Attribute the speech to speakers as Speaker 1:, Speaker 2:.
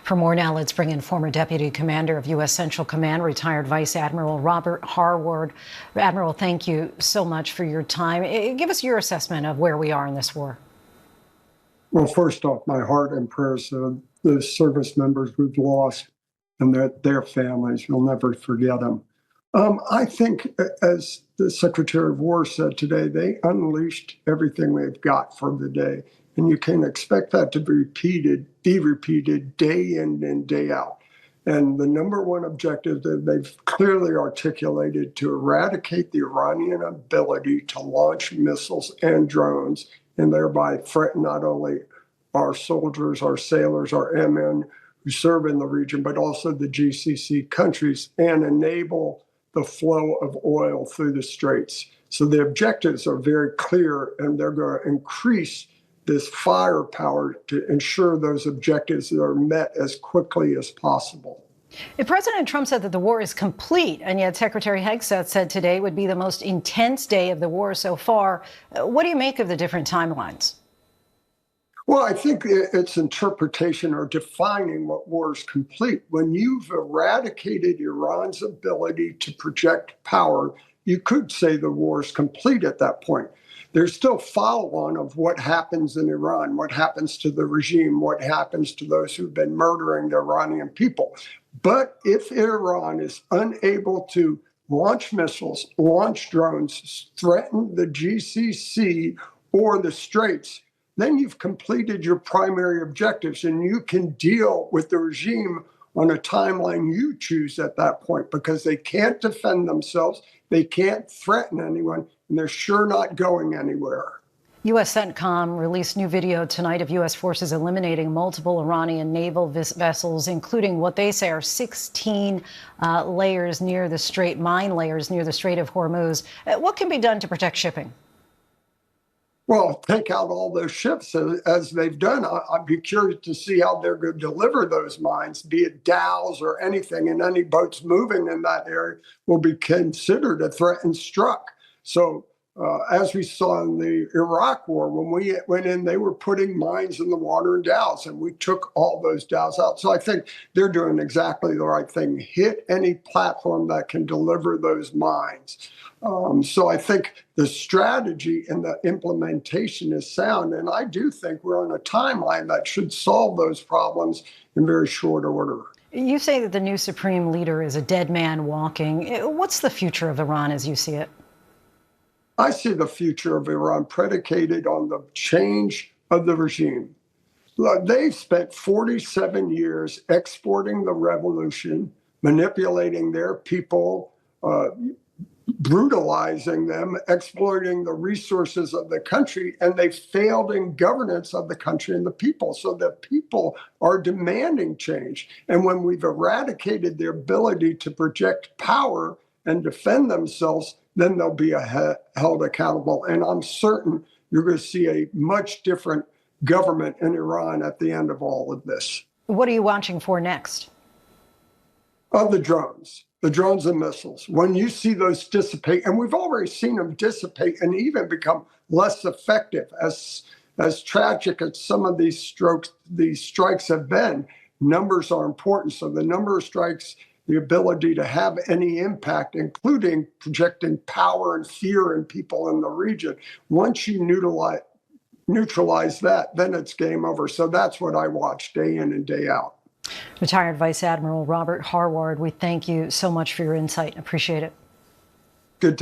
Speaker 1: For more now, let's bring in former Deputy Commander of U.S. Central Command, retired Vice Admiral Robert Harward. Admiral, thank you so much for your time. Give us your assessment of where we are in this war.
Speaker 2: Well, first off, my heart and prayers to the service members we've lost and their families. We'll never forget them. I think, as the Secretary of War said today, they unleashed everything we've got for the day. And you can expect that to be repeated day in and day out. And the number one objective that they've clearly articulated to eradicate the Iranian ability to launch missiles and drones and thereby threaten not only our soldiers, our sailors, our airmen who serve in the region, but also the GCC countries and enable the flow of oil through the straits. So the objectives are very clear, and they're going to increase this firepower to ensure those objectives are met as quickly as possible.
Speaker 1: President Trump said that the war is complete, and yet Secretary Hegseth said today would be the most intense day of the war so far. What do you make of the different timelines?
Speaker 2: Well, I think it's interpretation or defining what war is complete. When you've eradicated Iran's ability to project power, you could say the war is complete at that point. There's still follow-on of what happens in Iran, what happens to the regime, what happens to those who've been murdering the Iranian people. But if Iran is unable to launch missiles, launch drones, threaten the GCC or the Straits, then you've completed your primary objectives, and you can deal with the regime on a timeline you choose at that point, because they can't defend themselves, they can't threaten anyone, and they're sure not going anywhere.
Speaker 1: U.S. CENTCOM released new video tonight of U.S. forces eliminating multiple Iranian naval vessels, including what they say are 16 layers near the Strait, mine layers near the Strait of Hormuz. What can be done to protect shipping?
Speaker 2: Well, take out all those ships as they've done. I'd be curious to see how they're going to deliver those mines, be it dhows or anything, and any boats moving in that area will be considered a threat and struck. So as we saw in the Iraq war, when we went in, they were putting mines in the water and dhows, and we took all those dhows out. So I think they're doing exactly the right thing. Hit any platform that can deliver those mines. So I think the strategy and the implementation is sound. And I do think we're on a timeline that should solve those problems in very short order.
Speaker 1: You say that the new supreme leader is a dead man walking. What's the future of Iran as you see it?
Speaker 2: I see the future of Iran predicated on the change of the regime. They've spent 47 years exporting the revolution, manipulating their people, brutalizing them, exploiting the resources of the country, and they failed in governance of the country and the people. So the people are demanding change. And when we've eradicated their ability to project power and defend themselves, then they'll be held accountable. And I'm certain you're going to see a much different government in Iran at the end of all of this.
Speaker 1: What are you watching for next?
Speaker 2: The drones and missiles. When you see those dissipate, and we've already seen them dissipate and even become less effective, as tragic as some of these strikes have been, numbers are important. So the number of strikes, the ability to have any impact, including projecting power and fear in people in the region. Once you neutralize that, then it's game over. So that's what I watch day in and day out.
Speaker 1: Retired Vice Admiral Robert Harward, we thank you so much for your insight. Appreciate it.
Speaker 2: Good to